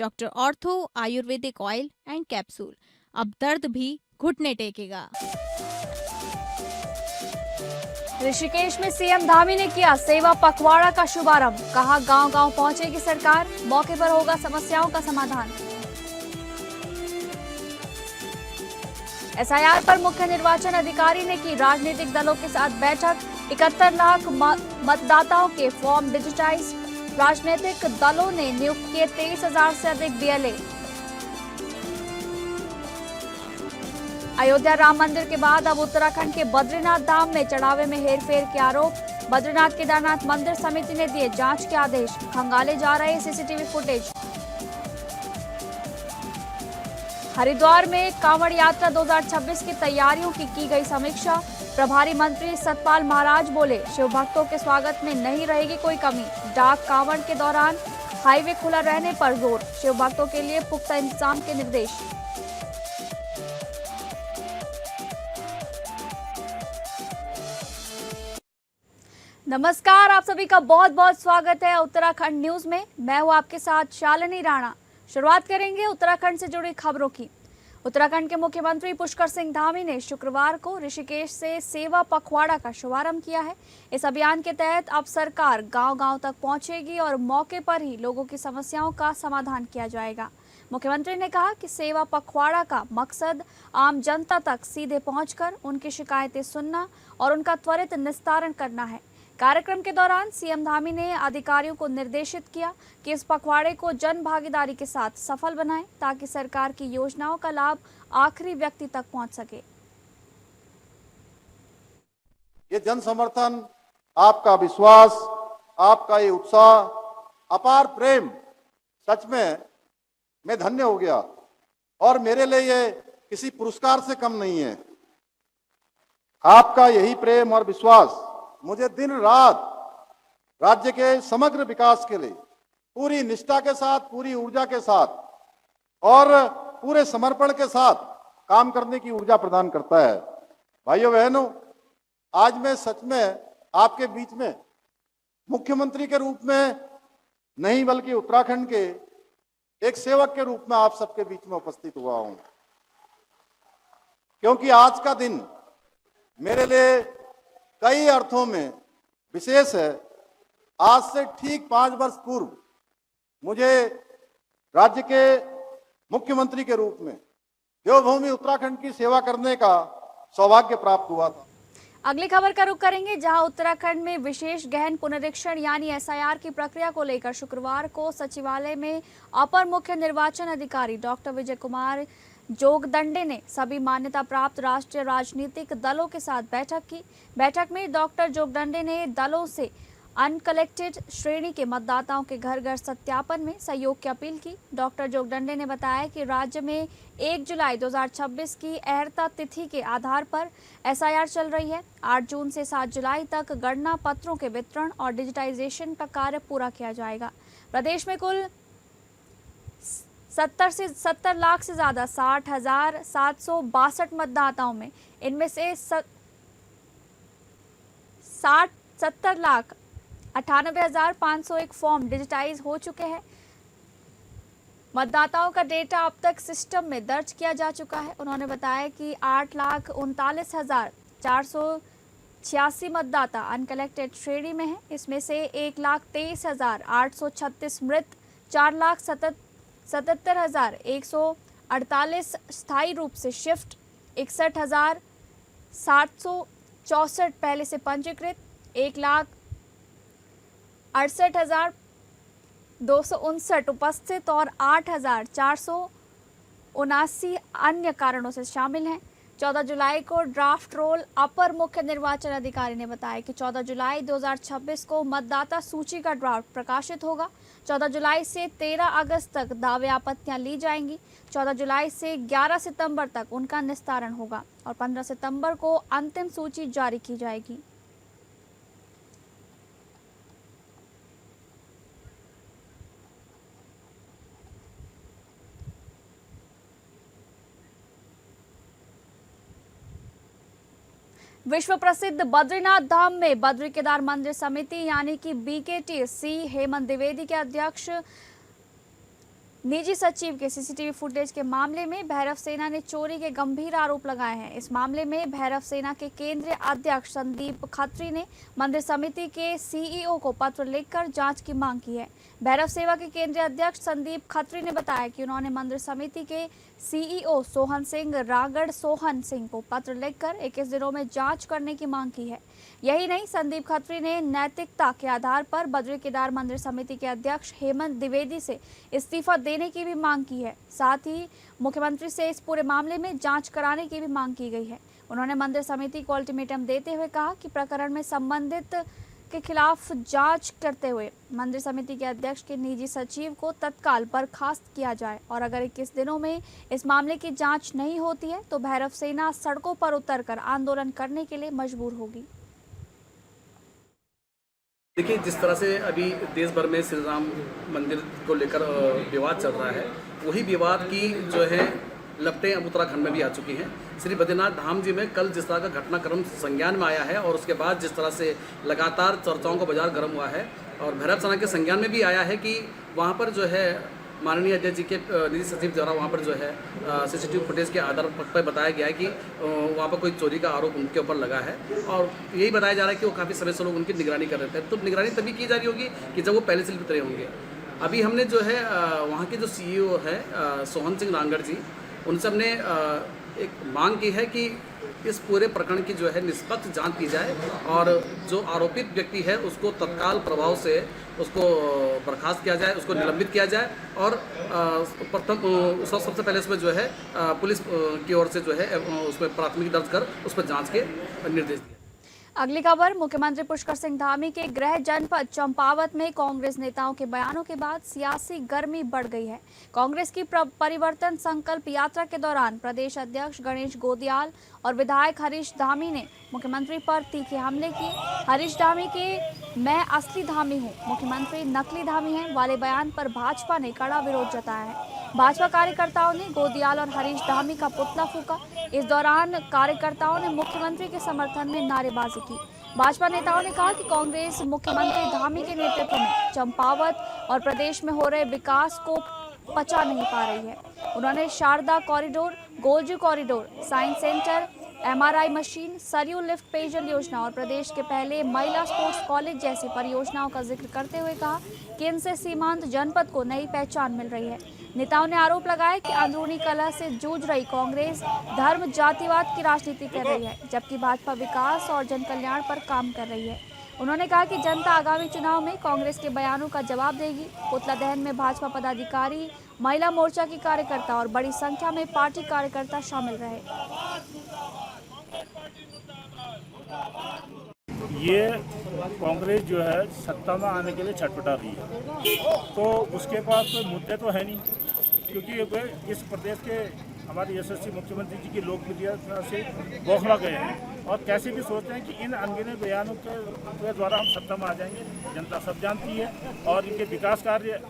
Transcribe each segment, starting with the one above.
Doctor ortho Ayurvedic oil and capsule. अब दर्द भी घुटने टेकेगा। ऋषिकेश में सीएम धामी ने किया सेवा पखवाड़ा का शुभारंभ। कहा गांव-गांव पहुंचेगी सरकार, मौके पर होगा समस्याओं का समाधान। एसआईआर पर मुख्य निर्वाचन अधिकारी ने की राजनीतिक दलों के साथ बैठक। 71 लाख मतदाताओं के फॉर्म डिजिटाइज। राजनीतिक दलों ने नियुक्त किए 23,000 से अधिक बीएलए। अयोध्या राम मंदिर के बाद अब उत्तराखंड के बद्रीनाथ धाम में चढ़ावे में हेरफेर के आरोप। बद्रीनाथ केदारनाथ मंदिर समिति ने दिए जांच के आदेश। खंगाले जा रहे सीसीटीवी फुटेज। हरिद्वार में कांवड़ यात्रा 2026 की तैयारियों की गई समीक्षा। प्रभारी मंत्री सतपाल महाराज बोले, शिव भक्तों के स्वागत में नहीं रहेगी कोई कमी। डाक कांवड़ के दौरान हाईवे खुला रहने पर जोर। शिव भक्तों के लिए पुख्ता इंतजाम के निर्देश। नमस्कार, आप सभी का बहुत बहुत स्वागत है उत्तराखंड न्यूज में। मैं हूं आपके साथ शालिनी राणा। शुरुआत करेंगे उत्तराखंड से जुड़ी खबरों की। उत्तराखंड के मुख्यमंत्री पुष्कर सिंह धामी ने शुक्रवार को ऋषिकेश से सेवा पखवाड़ा का शुभारंभ किया है। इस अभियान के तहत अब सरकार गांव-गांव तक पहुंचेगी और मौके पर ही लोगों की समस्याओं का समाधान किया जाएगा। मुख्यमंत्री ने कहा कि सेवा पखवाड़ा का मकसद आम जनता तक सीधे पहुंचकर उनकी शिकायतें सुनना और उनका त्वरित निस्तारण करना है। कार्यक्रम के दौरान सीएम धामी ने अधिकारियों को निर्देशित किया कि इस पखवाड़े को जन भागीदारी के साथ सफल बनाएं ताकि सरकार की योजनाओं का लाभ आखिरी व्यक्ति तक पहुंच सके। ये जन समर्थन, आपका विश्वास, आपका ये उत्साह, अपार प्रेम, सच में मैं धन्य हो गया और मेरे लिए ये किसी पुरस्कार से कम नहीं है। आपका यही प्रेम और विश्वास मुझे दिन रात राज्य के समग्र विकास के लिए पूरी निष्ठा के साथ, पूरी ऊर्जा के साथ और पूरे समर्पण के साथ काम करने की ऊर्जा प्रदान करता है। भाइयों बहनों, आज मैं सच में आपके बीच में मुख्यमंत्री के रूप में नहीं बल्कि उत्तराखंड के एक सेवक के रूप में आप सबके बीच में उपस्थित हुआ हूं, क्योंकि आज का दिन मेरे लिए कई अर्थों में विशेष है। आज से ठीक 5 वर्ष पूर्व मुझे राज्य के मुख्यमंत्री के रूप में देवभूमि उत्तराखंड की सेवा करने का सौभाग्य प्राप्त हुआ था। अगली खबर का रुख करेंगे, जहां उत्तराखंड में विशेष गहन पुनरीक्षण यानी एसआईआर की प्रक्रिया को लेकर शुक्रवार को सचिवालय में अपर मुख्य निर्वाचन अधिकारी डॉक्टर विजय कुमार जोगदंडे ने सभी मान्यता प्राप्त राष्ट्रीय राजनीतिक दलों के साथ बैठक की। बैठक में डॉक्टर जोगदंडे ने दलों से अनकलेक्टेड श्रेणी के मतदाताओं के घर घर सत्यापन में सहयोग की अपील की। डॉक्टर जोगदंडे ने बताया कि राज्य में 1 जुलाई 2026 की अहर्ता तिथि के आधार पर एसआईआर चल रही है। 8 जून से 7 जुलाई तक गणना पत्रों के वितरण और डिजिटाइजेशन का कार्य पूरा किया जाएगा। प्रदेश में कुल 70 लाख से ज्यादा 60,762 मतदाताओं में इनमें से 70 लाख 98,501 फॉर्म डिजिटाइज हो चुके हैं। मतदाताओं का डेटा अब तक सिस्टम में दर्ज किया जा चुका है। उन्होंने बताया कि 8,39,486 मतदाता अनकलेक्टेड श्रेणी में हैं। इसमें से 1,23,836 मृत, 4,77,148 स्थायी रूप से शिफ्ट, 61,764 पहले से पंजीकृत, 1,68,259 उपस्थित और 8,479 अन्य कारणों से शामिल हैं। 14 जुलाई को ड्राफ्ट रोल अपर मुख्य निर्वाचन अधिकारी ने बताया कि 14 जुलाई 2026 को मतदाता सूची का ड्राफ्ट प्रकाशित होगा। 14 जुलाई से 13 अगस्त तक दावे आपत्तियां ली जाएंगी। 14 जुलाई से 11 सितंबर तक उनका निस्तारण होगा और 15 सितंबर को अंतिम सूची जारी की जाएगी। विश्व प्रसिद्ध बद्रीनाथ धाम में बद्री केदार मंदिर समिति यानी कि BKTC हेमंत द्विवेदी के अध्यक्ष निजी सचिव के सीसीटीवी फुटेज के मामले में भैरव सेना ने चोरी के गंभीर आरोप लगाए हैं। इस मामले में भैरव सेना के केंद्रीय अध्यक्ष संदीप खत्री ने मंदिर समिति के सीईओ को पत्र लिखकर जांच की मांग की है। भैरव सेवा के केंद्रीय अध्यक्ष संदीप खत्री ने बताया कि उन्होंने मंदिर समिति के सीईओ सोहन सिंह रागड़ सोहन सिंह को पत्र लिखकर 21 दिनों में जांच करने की मांग की है। यही नहीं, संदीप खत्री ने नैतिकता के आधार पर बद्री केदार मंदिर समिति के अध्यक्ष हेमंत द्विवेदी से इस्तीफा देने की भी मांग की है। साथ ही मुख्यमंत्री से इस पूरे मामले में जांच कराने की भी मांग की गई है। उन्होंने मंदिर समिति को अल्टीमेटम देते हुए कहा कि प्रकरण में संबंधित के खिलाफ जांच करते हुए मंदिर समिति के अध्यक्ष के निजी सचिव को तत्काल बर्खास्त किया जाए और अगर 21 दिनों में इस मामले की जांच नहीं होती है तो भैरव सेना सड़कों पर उतरकर आंदोलन करने के लिए मजबूर होगी। देखिए, जिस तरह से अभी देश भर में श्री राम मंदिर को लेकर विवाद चल रहा है, वही विवाद की जो है लपटें अब उत्तराखंड में भी आ चुकी हैं। श्री बद्रीनाथ धाम जी में कल जिस तरह का घटनाक्रम संज्ञान में आया है और उसके बाद जिस तरह से लगातार चर्चाओं का बाजार गर्म हुआ है और भैरव सेना के संज्ञान में भी आया है कि वहाँ पर जो है माननीय अध्यक्ष जी के निजी सचिव द्वारा वहाँ पर जो है सीसीटीवी फुटेज के आधार पर बताया गया है कि वहाँ पर कोई चोरी का आरोप उनके ऊपर लगा है और यही बताया जा रहा है कि वो काफ़ी समय से लोग उनकी निगरानी कर रहे थे। तो निगरानी तभी की जा रही होगी कि जब वो पहले से उतरे होंगे। अभी हमने जो है वहाँ के जो सीईओ है सोहन सिंह रांगड़ जी, उनसे हमने एक मांग की है कि इस पूरे प्रकरण की जो है निष्पक्ष जांच की जाए और जो आरोपित व्यक्ति है उसको तत्काल प्रभाव से उसको बर्खास्त किया जाए, उसको निलंबित किया जाए और प्रथम सबसे पहले इसमें जो है पुलिस की ओर से जो है उसमें प्राथमिकी दर्ज कर उस पर जांच के निर्देश दिए। अगली खबर, मुख्यमंत्री पुष्कर सिंह धामी के गृह जनपद चंपावत में कांग्रेस नेताओं के बयानों के बाद सियासी गर्मी बढ़ गई है। कांग्रेस की परिवर्तन संकल्प यात्रा के दौरान प्रदेश अध्यक्ष गणेश गोदियाल और विधायक हरीश धामी ने मुख्यमंत्री पर तीखे हमले किए। हरीश धामी के "मैं असली धामी हूं, मुख्यमंत्री नकली धामी हैं" वाले बयान पर भाजपा ने कड़ा विरोध जताया है। भाजपा कार्यकर्ताओं ने गोदियाल और हरीश धामी का पुतला फूंका। इस दौरान कार्यकर्ताओं ने मुख्यमंत्री के समर्थन में नारेबाजी की। भाजपा नेताओं ने कहा कि कांग्रेस मुख्यमंत्री धामी के नेतृत्व में चंपावत और प्रदेश में हो रहे विकास को पचा नहीं पा रही है। उन्होंने Sharda corridor, Golju corridor, science centre, MRI machine, Saryu lift पेयजल योजना और प्रदेश के पहले महिला स्पोर्ट्स कॉलेज जैसी परियोजनाओं का जिक्र करते हुए कहा कि इनसे सीमांत जनपद को नई पहचान मिल रही है। नेताओं ने आरोप लगाया कि अंदरूनी कलह से जूझ रही कांग्रेस धर्म जातिवाद की राजनीति कर रही है, जबकि भाजपा विकास और जन कल्याण पर काम कर रही है। उन्होंने कहा कि जनता आगामी चुनाव में कांग्रेस के बयानों का जवाब देगी। पुतला दहन में भाजपा पदाधिकारी, महिला मोर्चा की कार्यकर्ता और बड़ी संख्या में पार्टी कार्यकर्ता शामिल रहे। ये कांग्रेस जो है सत्ता में आने के लिए छटपटा रही है, तो उसके पास कोई मुद्दे तो है नहीं, क्योंकि वे इस प्रदेश के हमारे यशस्वी मुख्यमंत्री जी की लोकप्रियता से बौखला गए हैं और कैसे भी सोचते हैं कि इन अनगिनत बयानों के द्वारा हम सत्ता में आ जाएंगे। जनता सब जानती है और इनके विकास कार्य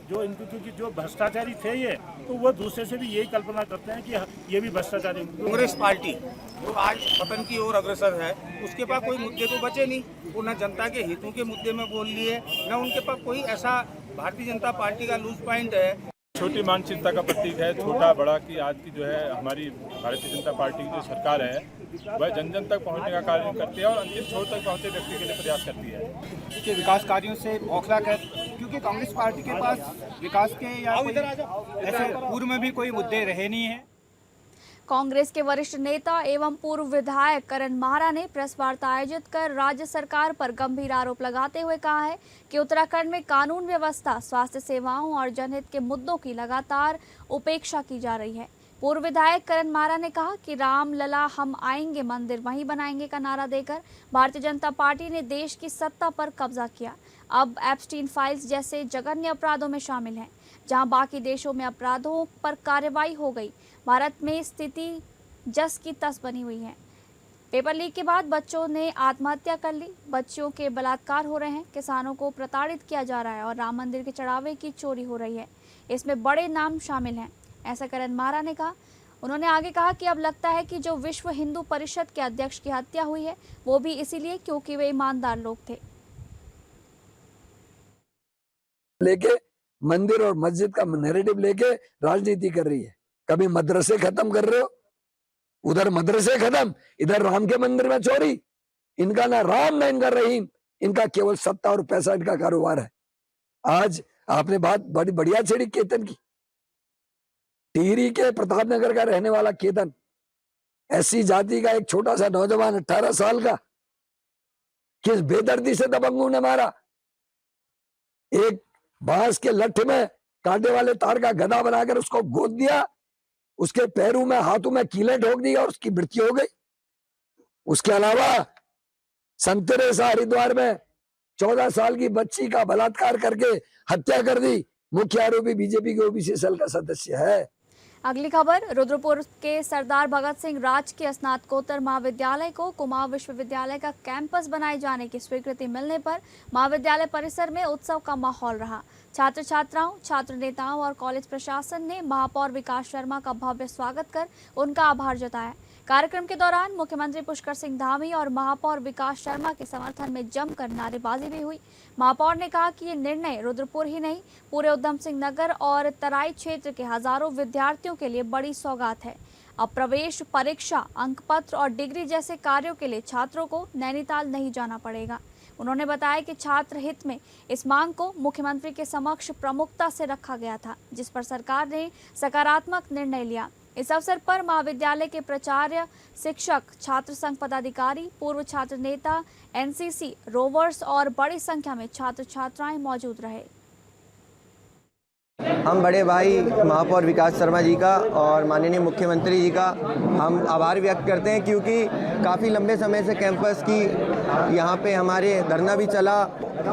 जो इनके, क्योंकि जो भ्रष्टाचारी थे ये, तो वो दूसरे से भी यही कल्पना करते हैं कि ये भी भ्रष्टाचारी। कांग्रेस पार्टी जो आज पतन की ओर अग्रसर है, उसके पास कोई मुद्दे तो बचे नहीं। वो न जनता के हितों के मुद्दे में बोल लिए, न उनके पास कोई ऐसा भारतीय जनता पार्टी का लूज पॉइंट है। छोटी मानसिकता का प्रतीक है, छोटा बड़ा की आज की जो है हमारी भारतीय जनता पार्टी की जो सरकार है वह जन जन तक पहुंचने का कार्य करती है और अंतिम छोर तक पहुंचे व्यक्ति के लिए प्रयास करती है के विकास कार्यों से बौखला कर, क्योंकि कांग्रेस पार्टी के पास विकास के या ऐसे पूर्व में भी कोई मुद्दे रहे नहीं है। कांग्रेस के वरिष्ठ नेता एवं पूर्व विधायक करण माहरा ने प्रेस वार्ता आयोजित कर राज्य सरकार पर गंभीर आरोप लगाते हुए कहा है कि उत्तराखंड में कानून व्यवस्था, स्वास्थ्य सेवाओं और जनहित के मुद्दों की लगातार उपेक्षा की जा रही है। पूर्व विधायक करण माहरा ने कहा कि राम लला हम आएंगे मंदिर वहीं बनाएंगे का नारा देकर भारतीय जनता पार्टी ने देश की सत्ता पर कब्जा किया। अब एप्स्टीन फाइल्स जैसे जघन्य अपराधों में शामिल हैं, जहां बाकी देशों में अपराधों पर कार्रवाई हो गई, भारत में स्थिति जस की तस बनी हुई है। पेपर लीक के बाद बच्चों ने आत्महत्या कर ली, बच्चियों के बलात्कार हो रहे हैं, किसानों को प्रताड़ित किया जा रहा है और राम मंदिर के चढ़ावे की चोरी हो रही है। इसमें बड़े नाम शामिल हैं, ऐसा करण माहरा ने कहा। उन्होंने आगे कहा कि अब लगता है कि जो विश्व हिंदू परिषद के अध्यक्ष की हत्या हुई है वो भी इसीलिए क्योंकि वे ईमानदार लोग थे। लेके मंदिर और मस्जिद का नैरेटिव लेके राजनीति कर रही है। कभी मदरसे खत्म कर रहे हो, उधर मदरसे खत्म, इधर राम के मंदिर में चोरी। इनका ना राम ना इनका रहीम, इनका केवल सत्ता और पैसा इनका कारोबार है। आज आपने बात बड़ी बढ़िया छेड़ी केतन की। टिहरी के प्रतापनगर का रहने वाला केतन, एससी जाति का एक छोटा सा नौजवान 18 साल का, किस बेदर्दी से दबंगों ने मारा। एक बांस के लठ में कांटे वाले तार का गदा बनाकर उसको गोद दिया, उसके पैरों में हाथों में कीलें ठोक दी और उसकी मृत्यु हो गई। उसके अलावा संतरेसा हरिद्वार में 14 साल की बच्ची का बलात्कार करके हत्या कर दी। मुख्य आरोपी बीजेपी के ओबीसी सेल का सदस्य है। अगली खबर, रुद्रपुर के सरदार भगत सिंह राजकीय स्नातकोत्तर महाविद्यालय को कुमाऊं विश्वविद्यालय का कैंपस बनाए जाने की स्वीकृति मिलने पर महाविद्यालय परिसर में उत्सव का माहौल रहा। छात्र छात्राओं, छात्र नेताओं और कॉलेज प्रशासन ने महापौर विकास शर्मा का भव्य स्वागत कर उनका आभार जताया। कार्यक्रम के दौरान मुख्यमंत्री पुष्कर सिंह धामी और महापौर विकास शर्मा के समर्थन में जमकर नारेबाजी भी हुई। महापौर ने कहा कि ये निर्णय रुद्रपुर ही नहीं, पूरे उधम सिंह नगर और तराई क्षेत्र के हजारों विद्यार्थियों के लिए बड़ी सौगात है। अब प्रवेश परीक्षा, अंकपत्र और डिग्री जैसे कार्यों के लिए छात्रों को नैनीताल नहीं जाना पड़ेगा। उन्होंने बताया कि छात्र हित में इस मांग को मुख्यमंत्री के समक्ष प्रमुखता से रखा गया था, जिस पर सरकार ने सकारात्मक निर्णय लिया। इस अवसर पर महाविद्यालय के प्राचार्य, शिक्षक, छात्र संघ पदाधिकारी, पूर्व छात्र नेता, एनसीसी, रोवर्स और बड़ी संख्या में छात्र छात्राएं मौजूद रहे। हम बड़े भाई महापौर विकास शर्मा जी का और माननीय मुख्यमंत्री जी का हम आभार व्यक्त करते हैं, क्योंकि काफ़ी लंबे समय से कैंपस की यहाँ पे हमारे धरना भी चला।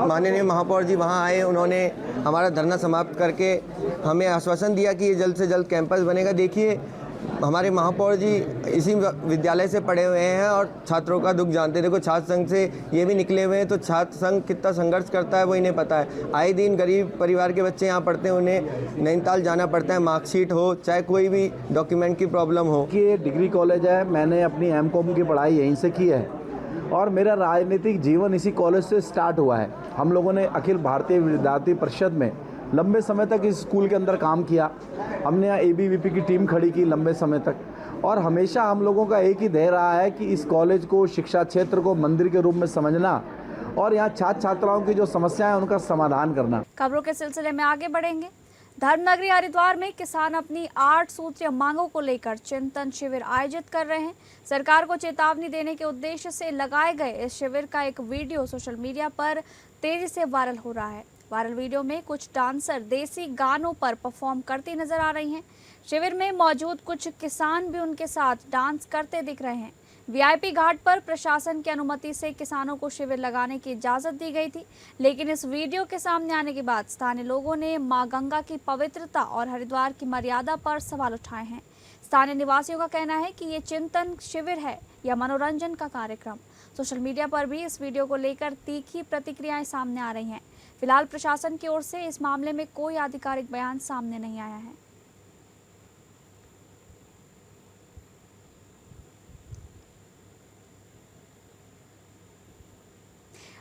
माननीय महापौर जी वहाँ आए, उन्होंने हमारा धरना समाप्त करके हमें आश्वासन दिया कि ये जल्द से जल्द कैंपस बनेगा। देखिए, हमारे महापौर जी इसी विद्यालय से पढ़े हुए हैं और छात्रों का दुख जानते हैं। देखो, छात्र संघ से ये भी निकले हुए हैं, तो छात्र संघ कितना संघर्ष करता है वो इन्हें पता है। आए दिन गरीब परिवार के बच्चे यहाँ पढ़ते हैं, उन्हें नैनीताल जाना पड़ता है, मार्कशीट हो चाहे कोई भी डॉक्यूमेंट की प्रॉब्लम हो। कि ये डिग्री कॉलेज है, मैंने अपनी एमकॉम की पढ़ाई यहीं से की है और मेरा राजनीतिक जीवन इसी कॉलेज से स्टार्ट हुआ है। हम लोगों ने अखिल भारतीय विद्यार्थी परिषद में लंबे समय तक इस स्कूल के अंदर काम किया। हमने यहाँ ABVP की टीम खड़ी की लंबे समय तक, और हमेशा हम लोगों का एक ही ध्येय रहा है कि इस कॉलेज को, शिक्षा क्षेत्र को मंदिर के रूप में समझना और यहाँ छात्र छात्राओं की जो समस्याएं उनका समाधान करना। खबरों के सिलसिले में आगे बढ़ेंगे। धर्मनगरी हरिद्वार में किसान अपनी 8 सूत्रीय मांगों को लेकर चिंतन शिविर आयोजित कर रहे हैं। सरकार को चेतावनी देने के उद्देश्य से लगाए गए इस शिविर का एक वीडियो सोशल मीडिया पर तेजी से वायरल हो रहा है। वायरल वीडियो में कुछ डांसर देसी गानों पर परफॉर्म करती नजर आ रही हैं। शिविर में मौजूद कुछ किसान भी उनके साथ डांस करते दिख रहे हैं। वीआईपी घाट पर प्रशासन की अनुमति से किसानों को शिविर लगाने की इजाजत दी गई थी, लेकिन इस वीडियो के सामने आने के बाद स्थानीय लोगों ने मां गंगा की पवित्रता और हरिद्वार की मर्यादा पर सवाल उठाए हैं। स्थानीय निवासियों का कहना है कि ये चिंतन शिविर है या मनोरंजन का कार्यक्रम। सोशल मीडिया पर भी इस वीडियो को लेकर तीखी प्रतिक्रियाएं सामने आ रही हैं। फिलहाल प्रशासन की ओर से इस मामले में कोई आधिकारिक बयान सामने नहीं आया है।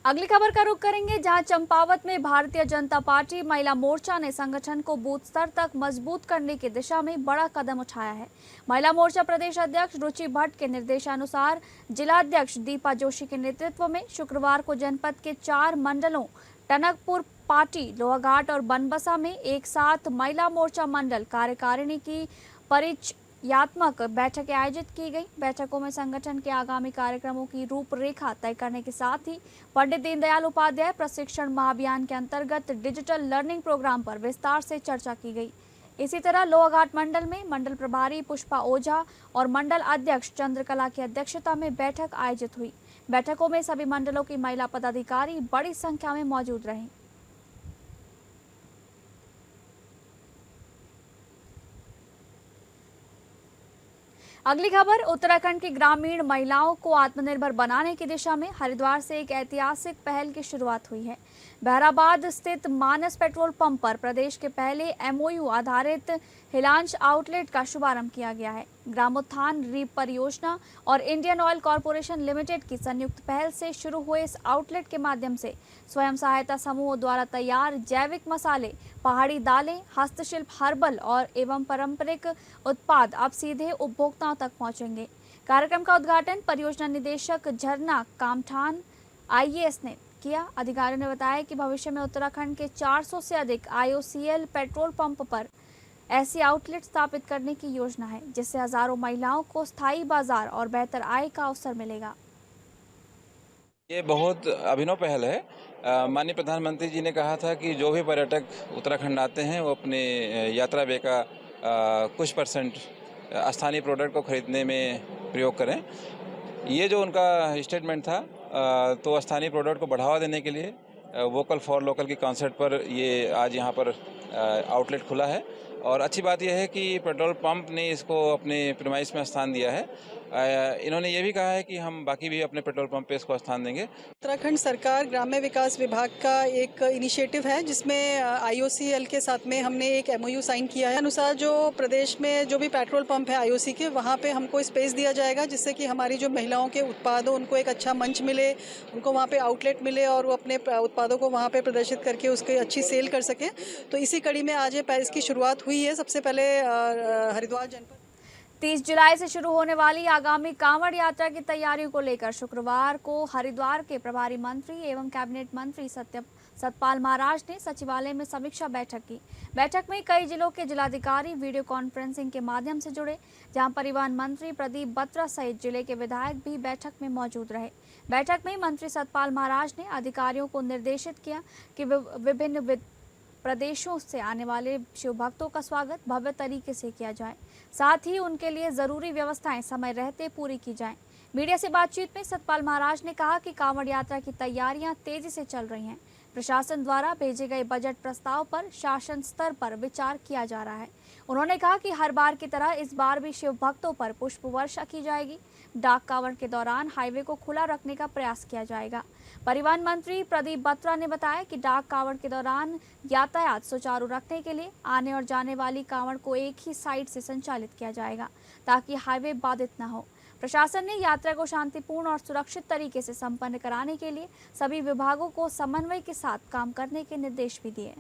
अगली खबर का रुख करेंगे, जहां चंपावत में भारतीय जनता पार्टी महिला मोर्चा ने संगठन को बूथ स्तर तक मजबूत करने की दिशा में बड़ा कदम उठाया है। महिला मोर्चा प्रदेश अध्यक्ष रुचि भट्ट के निर्देशानुसार जिला अध्यक्ष दीपा जोशी के नेतृत्व में शुक्रवार को जनपद के 4 मंडलों टनकपुर, पाटी, लोहाघाट और बनबसा में एक साथ महिला मोर्चा मंडल कार्यकारिणी की परिचयात्मक बैठकें आयोजित की गई। बैठकों में संगठन के आगामी कार्यक्रमों की रूपरेखा तय करने के साथ ही पंडित दीनदयाल उपाध्याय प्रशिक्षण महाअभियान के अंतर्गत डिजिटल लर्निंग प्रोग्राम पर विस्तार से चर्चा की गई। इसी तरह लोहाघाट मंडल में मंडल प्रभारी पुष्पा ओझा और मंडल अध्यक्ष चंद्रकला की अध्यक्षता में बैठक आयोजित हुई। बैठकों में सभी मंडलों की महिला पदाधिकारी बड़ी संख्या में मौजूद रहीं। अगली खबर, उत्तराखंड की ग्रामीण महिलाओं को आत्मनिर्भर बनाने की दिशा में हरिद्वार से एक ऐतिहासिक पहल की शुरुआत हुई है। बहराबाद स्थित मानस पेट्रोल पंप पर प्रदेश के पहले MOU आधारित हिलांश आउटलेट का शुभारंभ किया गया है। ग्रामोत्थान रीप परियोजना और इंडियन ऑयल कॉरपोरेशन लिमिटेड की संयुक्त पहल से शुरू हुए इस आउटलेट के माध्यम से स्वयं सहायता समूहों द्वारा तैयार जैविक मसाले, पहाड़ी दालें, हस्तशिल्प, हर्बल और एवं पारंपरिक उत्पाद अब सीधे उपभोक्ताओं तक पहुंचेंगे। कार्यक्रम का उद्घाटन परियोजना निदेशक झरना कामठान IAS ने किया। अधिकारियों ने बताया कि भविष्य में उत्तराखंड के 400 से अधिक IOCL पेट्रोल पंप पर ऐसी आउटलेट स्थापित करने की योजना है, जिससे हजारों महिलाओं को स्थायी बाजार और बेहतर आय का अवसर मिलेगा। ये बहुत अभिनव पहल है। माननीय प्रधानमंत्री जी ने कहा था कि जो भी पर्यटक उत्तराखंड आते हैं वो अपने यात्रा व्यय का कुछ परसेंट स्थानीय प्रोडक्ट को खरीदने में प्रयोग करें। ये जो उनका स्टेटमेंट था तो स्थानीय प्रोडक्ट को बढ़ावा देने के लिए वोकल फॉर लोकल की कॉन्सेप्ट पर ये आज यहाँ पर आउटलेट खुला है। और अच्छी बात यह है कि पेट्रोल पंप ने इसको अपने प्रीमाइस में स्थान दिया है। इन्होंने ये भी कहा है कि हम बाकी भी अपने पेट्रोल पंप पे इसको स्थान देंगे। उत्तराखंड सरकार ग्राम्य विकास विभाग का एक इनिशिएटिव है, जिसमें IOCL के साथ में हमने एक MOU साइन किया है। अनुसार जो प्रदेश में जो भी पेट्रोल पंप है IOC के, वहाँ पे हमको स्पेस दिया जाएगा, जिससे कि हमारी जो महिलाओं के उत्पाद हो उनको एक अच्छा मंच मिले, उनको वहाँ पे आउटलेट मिले और वो अपने उत्पादों को वहाँ पे प्रदर्शित करके उसकी अच्छी सेल कर सकें। तो इसी कड़ी में आज इसकी शुरुआत हुई है। सबसे पहले हरिद्वार जनपद 30 जुलाई से शुरू होने वाली आगामी कांवड़ यात्रा की तैयारियों को लेकर शुक्रवार को हरिद्वार के प्रभारी मंत्री एवं कैबिनेट मंत्री सतपाल महाराज ने सचिवालय में समीक्षा बैठक की। बैठक में कई जिलों के जिलाधिकारी वीडियो कॉन्फ्रेंसिंग के माध्यम से जुड़े, जहां परिवहन मंत्री प्रदीप बत्रा सहित जिले के विधायक भी बैठक में मौजूद रहे। बैठक में मंत्री सतपाल महाराज ने अधिकारियों को निर्देशित किया कि विभिन्न प्रदेशों से आने वाले शिव भक्तों का स्वागत भव्य तरीके से किया जाए, साथ ही उनके लिए जरूरी व्यवस्थाएं समय रहते पूरी की जाएं। मीडिया से बातचीत में सतपाल महाराज ने कहा कि कांवड़ यात्रा की तैयारियां तेजी से चल रही हैं। प्रशासन द्वारा भेजे गए बजट प्रस्ताव पर शासन स्तर पर विचार किया जा रहा है। उन्होंने कहा कि हर बार की तरह इस बार भी शिव भक्तों पर पुष्प वर्षा की जाएगी। डाक कांवड़ के दौरान हाईवे को खुला रखने का प्रयास किया जाएगा। परिवहन मंत्री प्रदीप बत्रा ने बताया कि डाक कांवड़ के दौरान यातायात सुचारू रखने के लिए आने और जाने वाली कांवड़ को एक ही साइड से संचालित किया जाएगा, ताकि हाईवे बाधित न हो। प्रशासन ने यात्रा को शांतिपूर्ण और सुरक्षित तरीके से संपन्न कराने के लिए सभी विभागों को समन्वय के साथ काम करने के निर्देश भी दिए।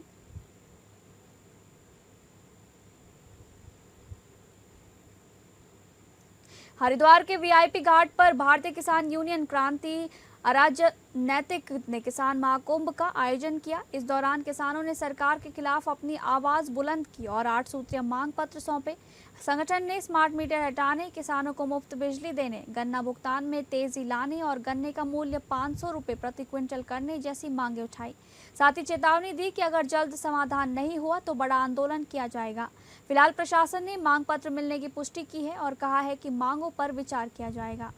हरिद्वार के VIP घाट पर भारतीय किसान यूनियन क्रांति अराजनैतिक ने किसान महाकुंभ का आयोजन किया। इस दौरान किसानों ने सरकार के खिलाफ अपनी आवाज बुलंद की और 8 सूत्रीय मांग पत्र सौंपे। संगठन ने स्मार्ट मीटर हटाने, किसानों को मुफ्त बिजली देने, गन्ना भुगतान में तेजी लाने और गन्ने का मूल्य 500 रुपये प्रति क्विंटल करने जैसी मांगे उठाई। साथ ही चेतावनी दी कि अगर जल्द समाधान नहीं हुआ तो बड़ा आंदोलन किया जाएगा। फिलहाल प्रशासन ने मांग पत्र मिलने की पुष्टि की है और कहा है कि मांगों पर विचार किया जाएगा।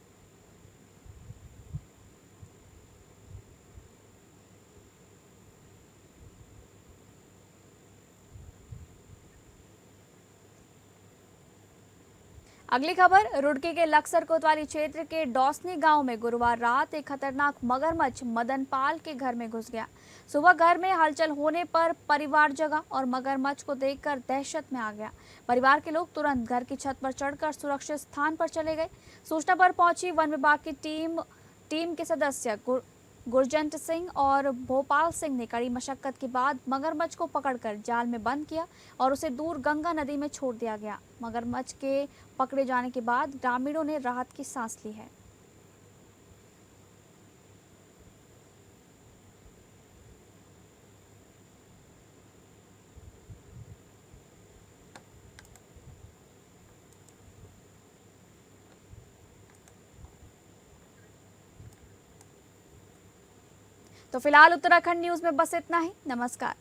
अगली खबर, रुड़की के लक्सर कोतवाली क्षेत्र के डौसनी गांव में गुरुवार रात एक खतरनाक मगरमच्छ मदन पाल के घर में घुस गया। सुबह घर में हलचल होने पर परिवार जगा और मगरमच्छ को देखकर दहशत में आ गया। परिवार के लोग तुरंत घर की छत पर चढ़कर सुरक्षित स्थान पर चले गए। सूचना पर पहुंची वन विभाग की टीम के सदस्य गुरजंट सिंह और भोपाल सिंह ने कड़ी मशक्कत के बाद मगरमच्छ को पकड़कर जाल में बंद किया और उसे दूर गंगा नदी में छोड़ दिया गया। मगरमच्छ के पकड़े जाने के बाद ग्रामीणों ने राहत की सांस ली है। तो फिलहाल उत्तराखंड न्यूज में बस इतना ही। नमस्कार।